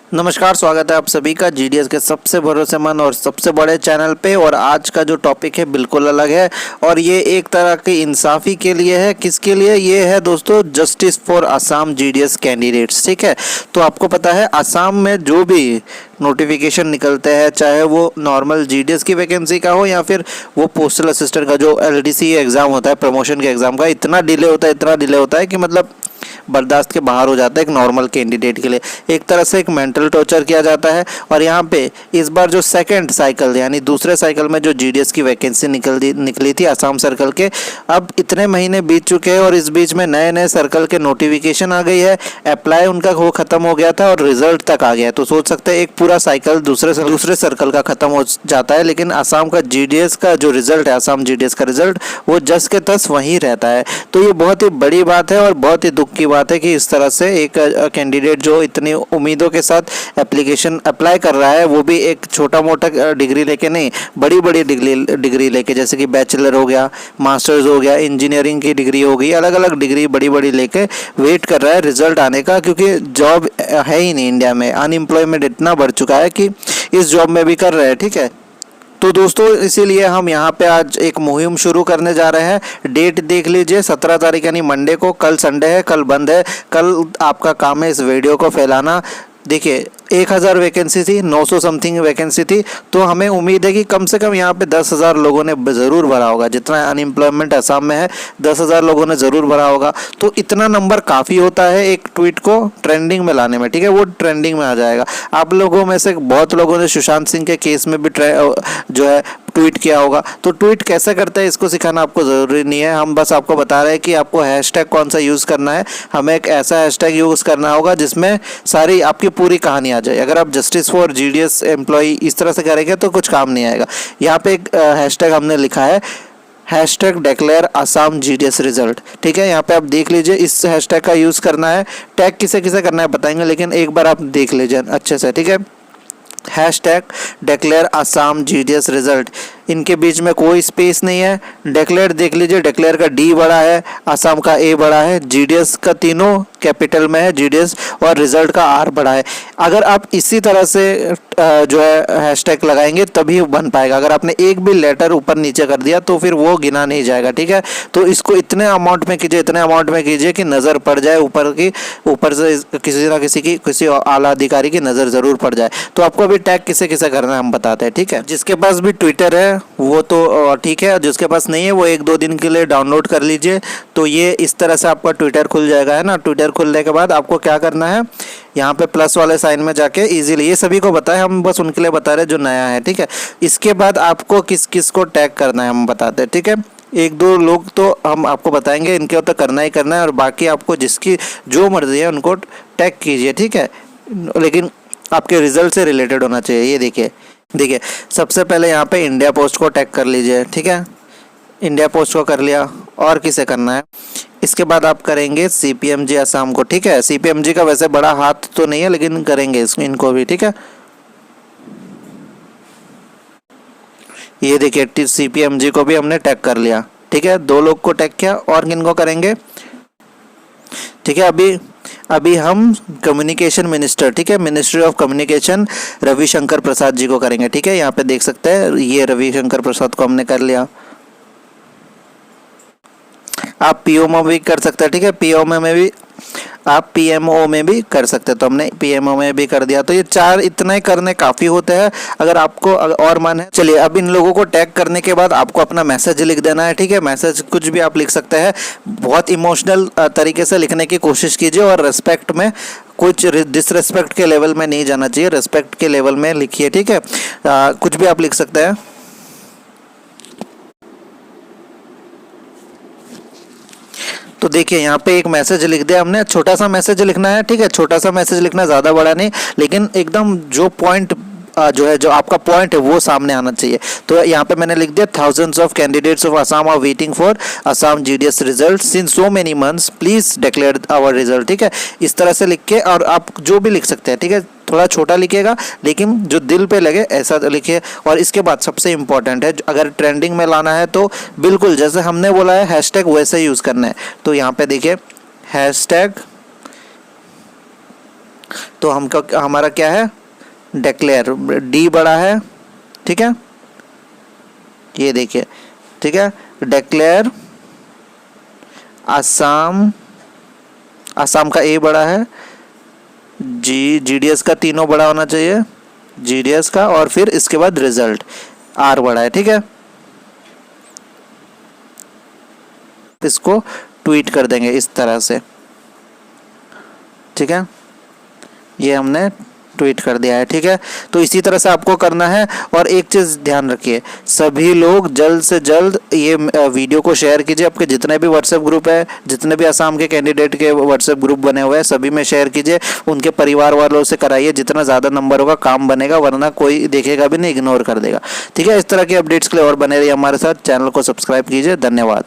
नमस्कार, स्वागत है आप सभी का जीडीएस के सबसे भरोसेमंद और सबसे बड़े चैनल पे। और आज का जो टॉपिक है बिल्कुल अलग है और ये एक तरह की इंसाफी के लिए है। किसके लिए ये है दोस्तों? Justice for Assam GDS candidates. ठीक है, तो आपको पता है असम में जो भी नोटिफिकेशन निकलते हैं, चाहे वो नॉर्मल जीडीएस की वैकेंसी का हो या फिर वो पोस्टल असिस्टेंट का जो एलडीसी एग्ज़ाम होता है, प्रमोशन के एग्ज़ाम का, इतना डिले होता है कि मतलब बर्दाश्त के बाहर हो जाता है एक नॉर्मल कैंडिडेट के लिए। एक तरह से एक मेंटल टॉर्चर किया जाता है। और यहाँ पे इस बार जो सेकंड साइकिल यानी दूसरे साइकिल में जो जीडीएस की वैकेंसी निकली थी असम सर्कल के, अब इतने महीने बीत चुके हैं और इस बीच में नए नए सर्कल के नोटिफिकेशन आ गई है। अप्लाई उनका वो खत्म हो गया था और रिजल्ट तक आ गया है। तो सोच सकते हैं एक पूरा साइकिल दूसरे सर्कल का खत्म हो जाता है, लेकिन असम का जीडीएस का जो रिजल्ट है, असम जीडीएस का रिजल्ट, वो जस के तस वहीं रहता है। तो ये बहुत ही बड़ी बात है और बहुत ही दुख की बात है कि इस तरह से एक कैंडिडेट जो इतनी उम्मीदों के साथ एप्लीकेशन अप्लाई कर रहा है, वो भी एक छोटा मोटा डिग्री लेके नहीं, बड़ी बड़ी डिग्री लेके, जैसे कि बैचलर हो गया, मास्टर्स हो गया, इंजीनियरिंग की डिग्री हो गई, अलग अलग डिग्री बड़ी बड़ी लेके वेट कर रहा है रिजल्ट आने का। क्योंकि जॉब है ही नहीं इंडिया में, अनएम्प्लॉयमेंट इतना बढ़ चुका है कि इस जॉब में भी कर रहे हैं। ठीक है, तो दोस्तों इसीलिए हम यहाँ पे आज एक मुहिम शुरू करने जा रहे हैं। डेट देख लीजिए, 17 तारीख यानी मंडे को। कल संडे है, कल बंद है। कल आपका काम है इस वीडियो को फैलाना। देखिए 1000 वैकेंसी थी, 900 समथिंग वैकेंसी थी, तो हमें उम्मीद है कि कम से कम यहाँ पे 10,000 लोगों ने ज़रूर भरा होगा। जितना अनएम्प्लॉयमेंट असम में है, 10,000 लोगों ने ज़रूर भरा होगा। तो इतना नंबर काफ़ी होता है एक ट्वीट को ट्रेंडिंग में लाने में। ठीक है, वो ट्रेंडिंग में आ जाएगा। आप लोगों में से बहुत लोगों ने सुशांत सिंह के केस में भी जो है ट्वीट किया होगा। तो ट्वीट कैसे करते हैं इसको सिखाना आपको ज़रूरी नहीं है। हम बस आपको बता रहे हैं कि आपको हैशटैग कौन सा यूज़ करना है। हमें एक ऐसा हैशटैग यूज़ करना होगा जिसमें सारी आपकी पूरी कहानी आ जाए। अगर आप जस्टिस फॉर जीडीएस एम्प्लॉय इस तरह से करेंगे तो कुछ काम नहीं आएगा। यहाँ पे एक हैशटैग हमने लिखा है, hashtag declare Assam GDS result. ठीक है, यहाँ पे आप देख लीजिए, इस हैशटैग का यूज़ करना है। टैग किसे किसे करना है बताएंगे, लेकिन एक बार आप देख लीजिए अच्छे से। ठीक है, hashtag declare Assam GDS result, इनके बीच में कोई स्पेस नहीं है। डिक्लेयर देख लीजिए, डिक्लेयर का डी बड़ा है, असम का ए बड़ा है, जीडीएस का तीनों कैपिटल में है जीडीएस, और रिजल्ट का आर बड़ा है। अगर आप इसी तरह से जो है हैशटैग लगाएंगे तभी बन पाएगा। अगर आपने एक भी लेटर ऊपर नीचे कर दिया तो फिर वो गिना नहीं जाएगा। ठीक है, तो इसको इतने अमाउंट में कीजिए, इतने अमाउंट में कीजिए कि नज़र पड़ जाए, ऊपर से किसी ना किसी आला अधिकारी की नज़र ज़रूर पड़ जाए। तो आपको अभी टैग किसे किसे करना है हम बताते हैं। ठीक है, जिसके पास भी ट्विटर है वो तो ठीक है, जिसके पास नहीं है वो 1-2 दिन के लिए डाउनलोड कर लीजिए। तो ये इस तरह से आपका ट्विटर खुल जाएगा, है ना। ट्विटर खुलने के बाद आपको क्या करना है, यहाँ पे प्लस वाले साइन में जाके इजीली, ये सभी को बताए, हम बस उनके लिए बता रहे हैं जो नया है। ठीक है, इसके बाद आपको किस किस को टैग करना है हम बताते हैं। ठीक है, 1-2 लोग तो हम आपको बताएंगे, इनके तो करना ही करना है, और बाकी आपको जिसकी जो मर्जी है उनको टैग कीजिए। ठीक है, लेकिन आपके रिजल्ट से रिलेटेड होना चाहिए। ये देखिए सबसे पहले यहाँ पे इंडिया पोस्ट को टैग कर लीजिए। ठीक है, इंडिया पोस्ट को कर लिया, और किसे करना है, इसके बाद आप करेंगे सीपीएमजी असम को। ठीक है, सीपीएमजी का वैसे बड़ा हाथ तो नहीं है, लेकिन करेंगे इनको भी। ठीक है, ये देखिए सीपीएमजी को भी हमने टैग कर लिया। ठीक है, 2 लोग को टैग किया, और किन को करेंगे। ठीक है, अभी हम कम्युनिकेशन मिनिस्टर, ठीक है, ministry of communication Ravishankar Prasad ji को करेंगे। ठीक है, यहाँ पे देख सकते हैं ये रविशंकर प्रसाद को हमने कर लिया। आप पीओमओ भी कर सकते हैं। ठीक है, पीओमओ में भी आप पीएमओ में भी कर सकते हैं, तो हमने पीएमओ में भी कर दिया। तो ये 4 इतना ही करने काफ़ी होते हैं। अगर आपको और मन है, चलिए अब इन लोगों को टैग करने के बाद आपको अपना मैसेज लिख देना है। ठीक है, मैसेज कुछ भी आप लिख सकते हैं, बहुत इमोशनल तरीके से लिखने की कोशिश कीजिए, और रेस्पेक्ट में, कुछ डिसरेस्पेक्ट के लेवल में नहीं जाना चाहिए, रेस्पेक्ट के लेवल में लिखिए। ठीक है, कुछ भी आप लिख सकते हैं। तो देखिए यहाँ पे एक मैसेज लिख दिया हमने, छोटा सा मैसेज लिखना है। ठीक है, छोटा सा मैसेज लिखना, ज़्यादा बड़ा नहीं, लेकिन एकदम जो पॉइंट जो है, जो आपका पॉइंट है वो सामने आना चाहिए। तो यहाँ पे मैंने लिख दिया, thousands of candidates of Assam are waiting for Assam GDS result since so many months, please declare our result. ठीक है, इस तरह से लिख के, और आप जो भी लिख सकते हैं। ठीक है, थोड़ा छोटा लिखिएगा, लेकिन जो दिल पे लगे ऐसा लिखिए। और इसके बाद सबसे इम्पॉर्टेंट है, अगर ट्रेंडिंग में लाना है तो बिल्कुल जैसे हमने बोला है हैशटैग वैसे यूज़ करना है। तो यहाँ पे देखिए हैशटैग तो हमारा क्या है, डिक्लेयर, डी बड़ा है, ठीक है, ये देखिए, ठीक है, डिक्लेयर आसाम, आसाम का ए बड़ा है, जीडीएस का तीनों बड़ा होना चाहिए, जीडीएस का, और फिर इसके बाद रिजल्ट आर बड़ा है, ठीक है। इसको ट्वीट कर देंगे इस तरह से, ठीक है, ये हमने ट्वीट कर दिया है, ठीक है। तो इसी तरह से आपको करना है। और एक चीज़ ध्यान रखिए, सभी लोग जल्द से जल्द ये वीडियो को शेयर कीजिए, आपके जितने भी व्हाट्सएप ग्रुप है, जितने भी असम के कैंडिडेट के व्हाट्सएप ग्रुप बने हुए हैं, सभी में शेयर कीजिए, उनके परिवार वालों से कराइए, जितना ज़्यादा नंबर होगा काम बनेगा, वरना कोई देखेगा भी नहीं, इग्नोर कर देगा, ठीक है। इस तरह के अपडेट्स के लिए और बने रहिए हमारे साथ, चैनल को सब्सक्राइब कीजिए। धन्यवाद।